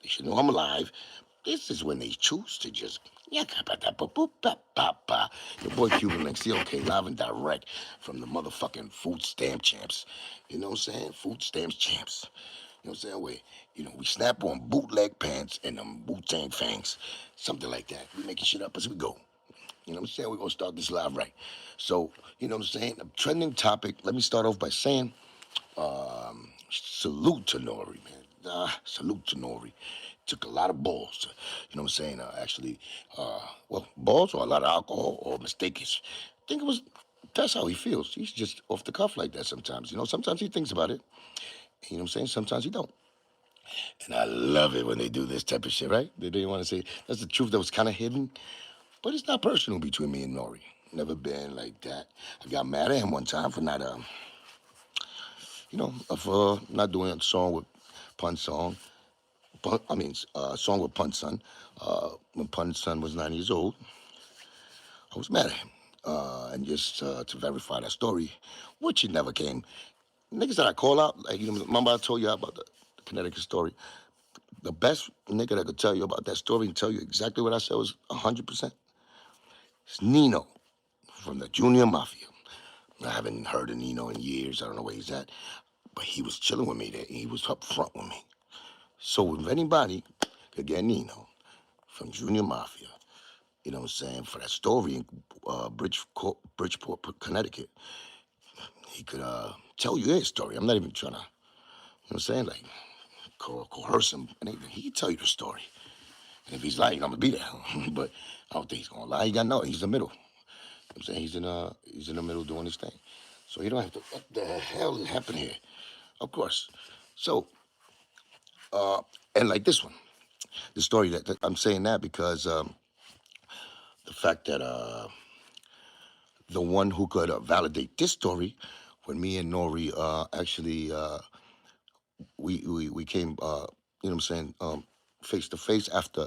They should know I'm alive. This is when they choose to just yeah, your boy Cuban Links, okay, live and direct from the motherfucking food stamp champs. You know what I'm saying? Food stamps champs. You know what I'm saying? Where, we snap on bootleg pants and them Wu-Tang fangs. Something like that. We making shit up as we go. You know what I'm saying? We're gonna start this live right. So, you know what I'm saying? A trending topic. Let me start off by saying, salute to Nore, man. Salute to Nore. Took a lot of balls to, you know what I'm saying? Balls or a lot of alcohol or mistakes. I think it was, that's how he feels. He's just off the cuff like that sometimes. Sometimes he thinks about it. You know what I'm saying? Sometimes he don't. And I love it when they do this type of shit, right? They didn't want to say, that's the truth that was kind of hidden. But it's not personal between me and Nori. Never been like that. I got mad at him one time for not, for not doing a song with Pun Song. Song with Pun Son. When Pun Son was 9 years old, I was mad at him. And just to verify that story, which he never came. Niggas that I call out, like, remember I told you about the Connecticut story. The best nigga that could tell you about that story and tell you exactly what I said was 100%. It's Nino from the Junior Mafia. I haven't heard of Nino in years. I don't know where he's at. But he was chilling with me there. He was up front with me. So if anybody could get Nino from Junior Mafia, you know what I'm saying, for that story in Bridgeport, Connecticut, he could tell you his story. I'm not even trying to, you know what I'm saying, like coerce him. And he can tell you the story. And if he's lying, I'm going to be there. But I don't think he's going to lie. He got no, he's the middle. I'm saying he's in the middle doing his thing. So you don't have to, what the hell happened here? Of course. So, and like this one, the story that I'm saying that because the fact that the one who could validate this story, when me and Nori actually we came, you know what I'm saying, face to face after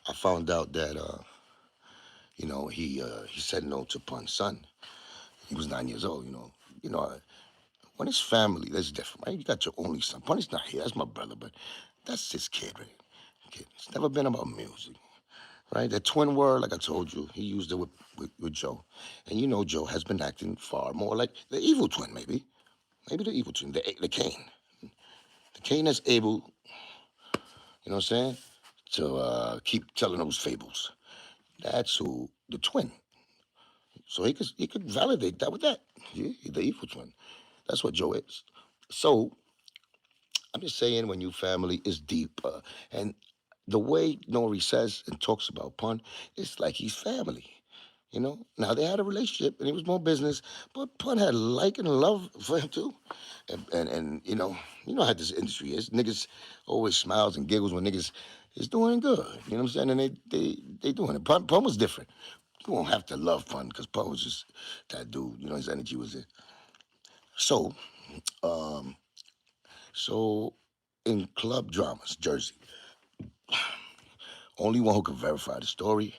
I found out that he said no to Pun's son. He was 9 years old. You know. When it's family, that's different, right? You got your only son. Punny's not here. That's my brother, but that's his kid, right? Kid. It's never been about music, right? That twin word, like I told you, he used it with Joe. And Joe has been acting far more like the evil twin, maybe. Maybe the evil twin, the Cain. The Cain that's able, you know what I'm saying, to keep telling those fables. That's who, the twin. So he could validate that with that. Yeah, the evil twin. That's what Joe is. So I'm just saying, when your family is deep, and the way Nori says and talks about Pun, it's like he's family. Now they had a relationship and it was more business, but Pun had like and love for him too. And how this industry is. Niggas always smiles and giggles when niggas is doing good. You know what I'm saying? And they doing it. Pun was different. You won't have to love Pun because Pun was just that dude. His energy was there. So, so in club dramas, Jersey. Only one who can verify the story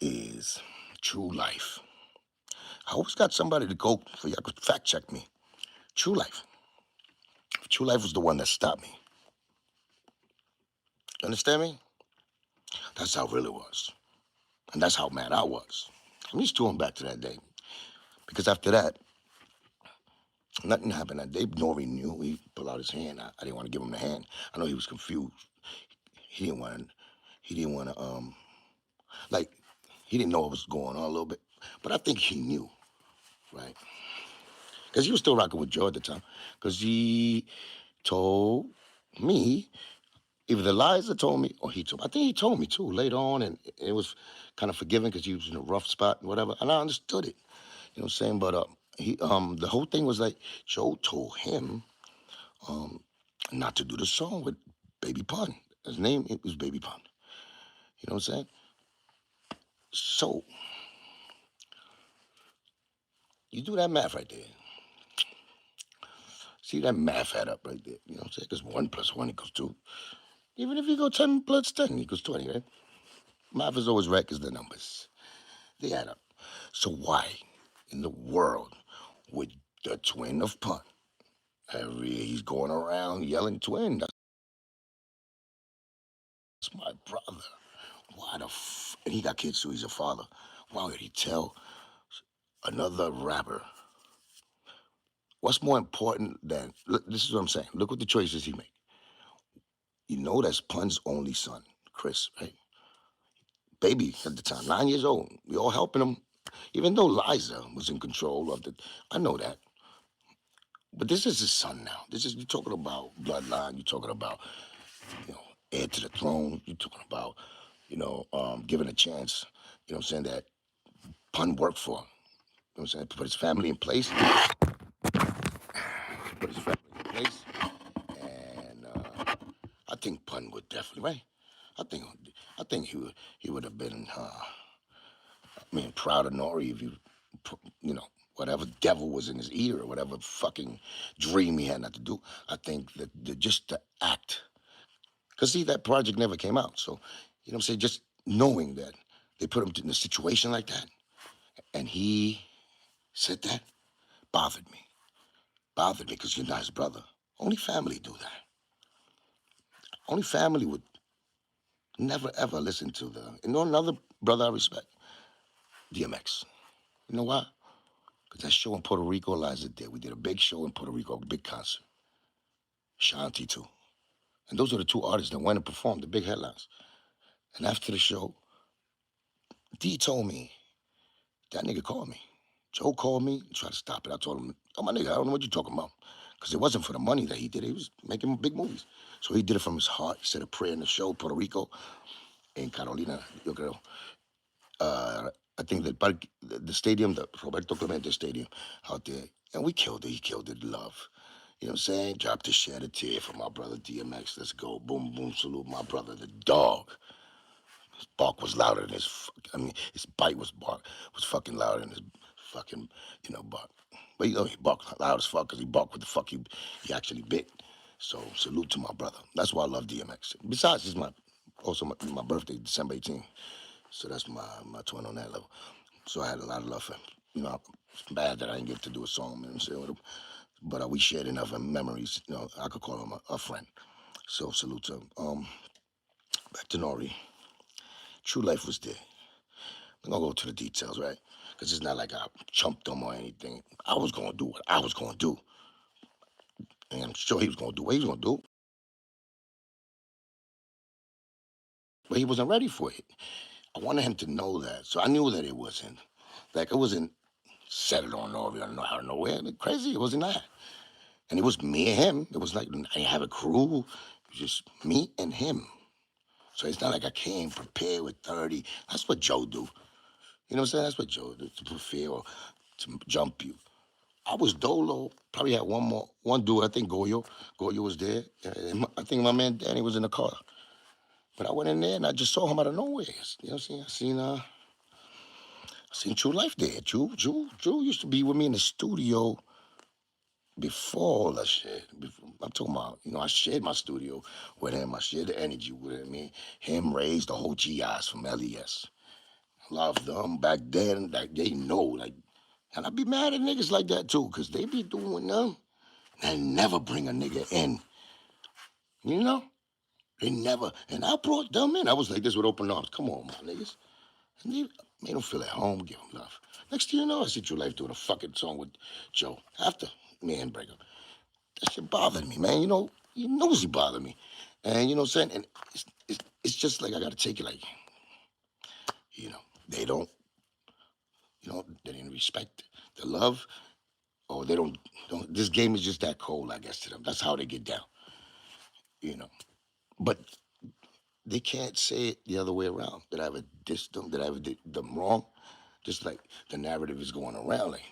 is True Life. I always got somebody to go for y'all could fact check me. True Life. True Life was the one that stopped me. You understand me? That's how real it was. And that's how mad I was. I'm just going back to that day. Because after that, nothing happened that day. Nori knew. He pulled out his hand. I didn't want to give him the hand. I know he was confused. He didn't want to, like, he didn't know what was going on a little bit. But I think he knew, right? Because he was still rocking with Joe at the time. Because he told me, either the lies that told me or he told me. I think he told me too later on, and it was kind of forgiving because he was in a rough spot and whatever. And I understood it. You know what I'm saying? But the whole thing was like Joe told him not to do the song with Baby Pun. His name it was Baby Pun. You know what I'm saying? So you do that math right there. See that math add up right there. You know what I'm saying? Because 1 + 1 = 2. Even if you go 10 + 10 = 20, right? Math is always right because the numbers, they add up. So why in the world would the twin of Pun, he's going around yelling twin? my brother. And he got kids too, he's a father. Why would he tell another rapper? What's more important than, look, this is what I'm saying. Look what the choices he made. You know that's Pun's only son, Chris, right? Baby at the time, 9 years old. We all helping him. Even though Liza was in control of the, I know that. But this is his son now. You're talking about bloodline. You're talking about, heir to the throne. You're talking about, giving a chance, what I'm saying, that Pun worked for. You know what I'm saying? To put his family in place. And I think Pun would definitely, right? I think he would have been, proud of Nore if whatever devil was in his ear or whatever fucking dream he had not to do. I think that just the act, because see, that project never came out. So, what I'm saying, just knowing that they put him in a situation like that, and he said that, bothered me. Bothered me because you're not his brother. Only family do that. Only family would never ever listen to another brother I respect, DMX. You know why? Because that show in Puerto Rico, Liza did. We did a big show in Puerto Rico, a big concert. Shanti too. And those are the two artists that went and performed the big headlines. And after the show, D told me, that nigga called me. Joe called me and tried to stop it. I told him, oh, my nigga, I don't know what you're talking about. Because it wasn't for the money that he did. He was making big movies. So he did it from his heart. He said a prayer in the show, Puerto Rico, in Carolina, yo creo. I think the stadium, the Roberto Clemente Stadium out there, and we killed it. He killed it, love. You know what I'm saying? Dropped a shed a tear for my brother DMX. Let's go. Boom, boom, salute my brother, the dog. His bark was louder than his bite was fucking louder than his fucking, bark. But he barked loud as fuck because he barked with the fuck he actually bit. So salute to my brother. That's why I love DMX. Besides, it's my birthday, December 18th. So that's my twin on that level. So I had a lot of love for him. It's bad that I didn't get to do a song, with him. But we shared enough memories. I could call him a friend. So salute to him. Back to Nore. True Life was there. I'm gonna go to the details, right? Because it's not like I chumped him or anything. I was gonna do what I was gonna do. And I'm sure he was gonna do what he was gonna do. But he wasn't ready for it. I wanted him to know that. So I knew that it wasn't set it on Nore out of nowhere. Crazy, it wasn't that. And it was me and him. It was like I didn't have a crew. It was just me and him. So it's not like I came prepared with 30. That's what Joe do. You know what I'm saying? That's what Joe do, to prepare or to jump you. I was Dolo. Probably had one dude. I think Goyo. Goyo was there. I think my man Danny was in the car. But I went in there and I just saw him out of nowhere. You know what I'm saying? I seen True Life there. Drew used to be with me in the studio before all that shit. I'm talking about, I shared my studio with him. I shared the energy with him. Him raised the whole GIs from LES. Love them back then. Like they know, like, and I be mad at niggas like that too, cause they be doing them. They never bring a nigga in. You know? They never. And I brought them in. I was like this with open arms. Come on, my niggas. And they made them feel at home, give them love. Next thing you know, I see True Life doing a fucking song with Joe after me and breakup. That shit bothered me, man. He knows he bothered me. And you know what I'm saying? And it's just like I gotta take it like, they don't, they didn't respect the love, or they don't this game is just that cold, I guess, to them. That's how they get down. You know. But they can't say it the other way around. That I ever dissed them, that I ever did them wrong. Just like the narrative is going around. Like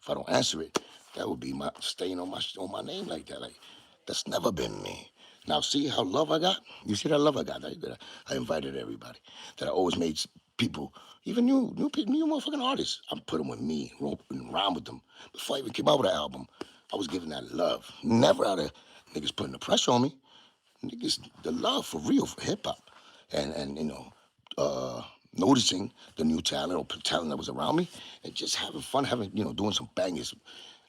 if I don't answer it, that would be my stain on my name like that. Like that's never been me. Now see how love I got? You see that love I got? That I invited everybody. That I always made people, even new people, new motherfucking artists. I put them with me and rhyme with them. Before I even came out with an album, I was giving that love. Never out of niggas putting the pressure on me. Niggas, the love for real, for hip hop. And noticing the new talent or talent that was around me and just having fun, doing some bangers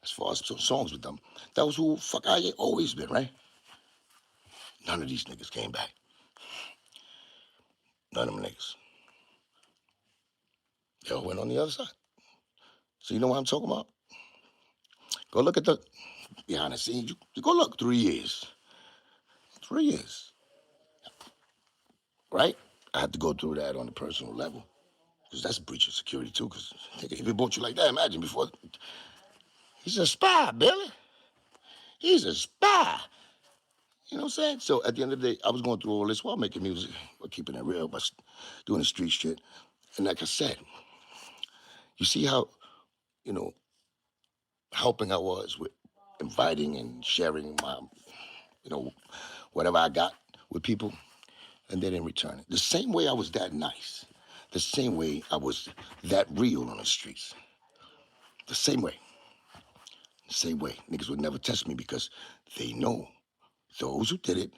as far as some songs with them. That was who fuck I always been, right? None of these niggas came back. None of them niggas. They all went on the other side. So you know what I'm talking about? Go look at the behind the scenes. You go look 3 years. 3 years. Right? I had to go through that on a personal level. Because that's a breach of security too. Because if he bought you like that, imagine before. He's a spy, Billy. He's a spy. You know what I'm saying? So at the end of the day, I was going through all this while making music, but keeping it real, but doing the street shit. And like I said, you see how, you know, helping I was with inviting and sharing my, whatever I got with people, and they didn't return it. The same way I was that nice, the same way I was that real on the streets, the same way. The same way. Niggas would never test me because they know those who did it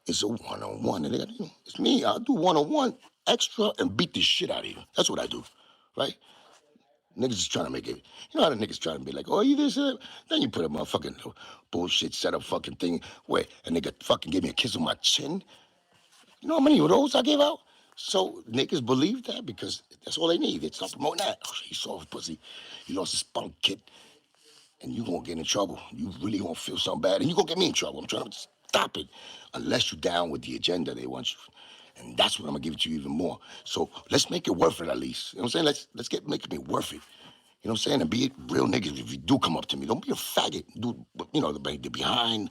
is a one-on-one. And they got, it's me. I'll do one-on-one extra and beat the shit out of you. That's what I do, right? Niggas is trying to make it. You know how the niggas trying to be like, oh, you this, then you put a motherfucking bullshit setup fucking thing where a nigga fucking gave me a kiss on my chin. You know how many of those I gave out? So niggas believe that because that's all they need. They start promoting that. Oh, he saw his pussy. He lost his spunk kid. And you gonna get in trouble. You really gonna feel something bad, and you gonna get me in trouble. I'm trying to stop it, unless you're down with the agenda they want you, and that's what I'm gonna give it to you even more. So let's make it worth it at least. You know what I'm saying? Let's make it worth it. You know what I'm saying? And be real niggas. If you do come up to me, don't be a faggot. Do the behind,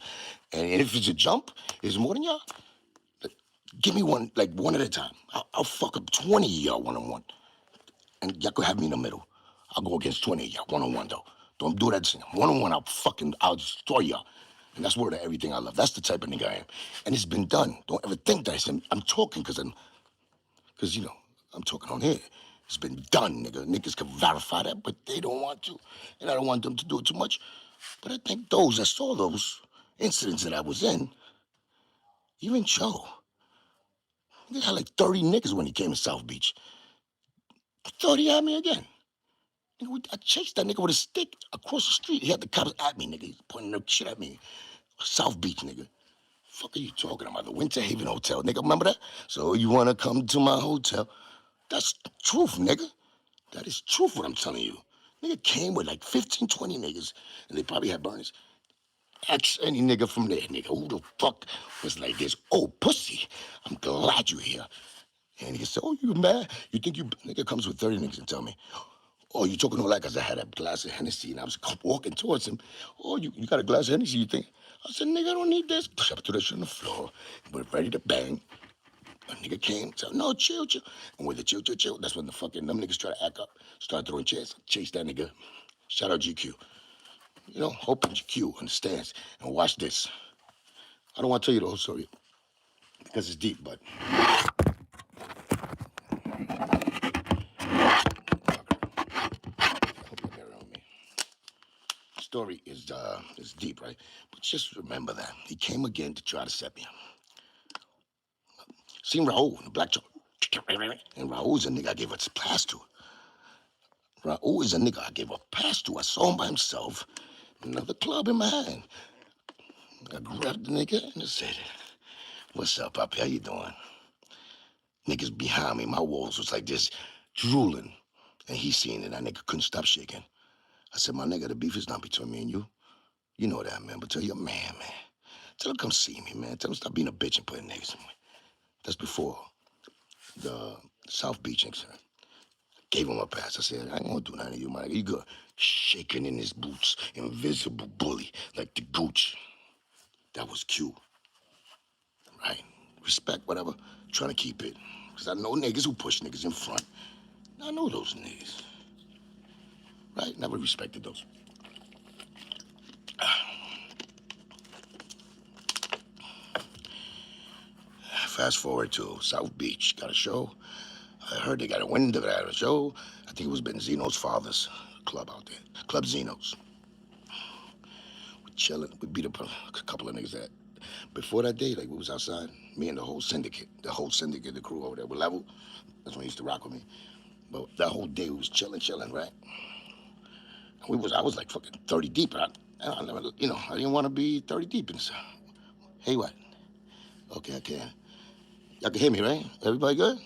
and if it's a jump, it's more than y'all. Give me one, like one at a time. I'll fuck up 20 of y'all one-on-one. And y'all could have me in the middle. I'll go against 20 of y'all, one-on-one though. Don't do that. One-on-one, I'll destroy y'all. And that's word of everything I love. That's the type of nigga I am. And it's been done. Don't ever think that I'm talking because I'm talking on here. It's been done, nigga. Niggas can verify that, but they don't want to. And I don't want them to do it too much. But I think those that saw those incidents that I was in, even Joe, he had like 30 niggas when he came to South Beach. 30 at me again. Nigga, I chased that nigga with a stick across the street. He had the cops at me, nigga. He's pointing that shit at me. South Beach, nigga. Fuck are you talking about? The Winter Haven Hotel, nigga. Remember that? So you wanna come to my hotel? That's the truth, nigga. That is truth what I'm telling you. Nigga came with like 15, 20 niggas, and they probably had burners. Ask any nigga from there, nigga. Who the fuck was like this? Oh, pussy. I'm glad you're here. And he said, oh, you mad? You think you... Nigga comes with 30 niggas and tell me, oh, you talking to me like as I had a glass of Hennessy and I was walking towards him. Oh, you got a glass of Hennessy, you think? I said, nigga, I don't need this. Push up to that shit on the floor. We're ready to bang. A nigga came, said, no, chill. And with the chill, that's when the fucking, them niggas try to act up, start throwing chairs, chase that nigga. Shout out GQ. Hope GQ understands. And watch this. I don't want to tell you the whole story because it's deep, but story is deep, right? But just remember that he came again to try to set me up. Seen Raul in the black truck, and Raul's a nigga I gave a pass to. Raul is a nigga I gave a pass to. I saw him by himself, another club in my hand. I grabbed the nigga and I said, "What's up, Papi? How you doing?" Niggas behind me, my walls was like this, drooling, and he seen it. That nigga couldn't stop shaking. I said, "My nigga, the beef is not between me and you. You know that, man. But tell your man. Tell him come see me, man. Tell him stop being a bitch and putting niggas in me." That's before the South Beach incident. Gave him a pass. I said, I ain't gonna do nothing to you, man. You good. Shaking in his boots, invisible bully, like the gooch. That was Q, right? Respect, whatever. Trying to keep it. Because I know niggas who push niggas in front. I know those niggas. Right? Never respected those. Fast forward to South Beach. Got a show. I heard they got a window that had a show. I think it was Benzino's father's club out there. Club Zeno's. We chilling. We beat up a couple of niggas that. Before that day, like we was outside, me and the whole syndicate, the crew over there were level. That's when he used to rock with me. But that whole day we was chilling, right? I was like fucking 30 deep, but I never, I didn't want to be 30 deep. And so, hey, what? Okay, I can. Y'all can hear me, right? Everybody good?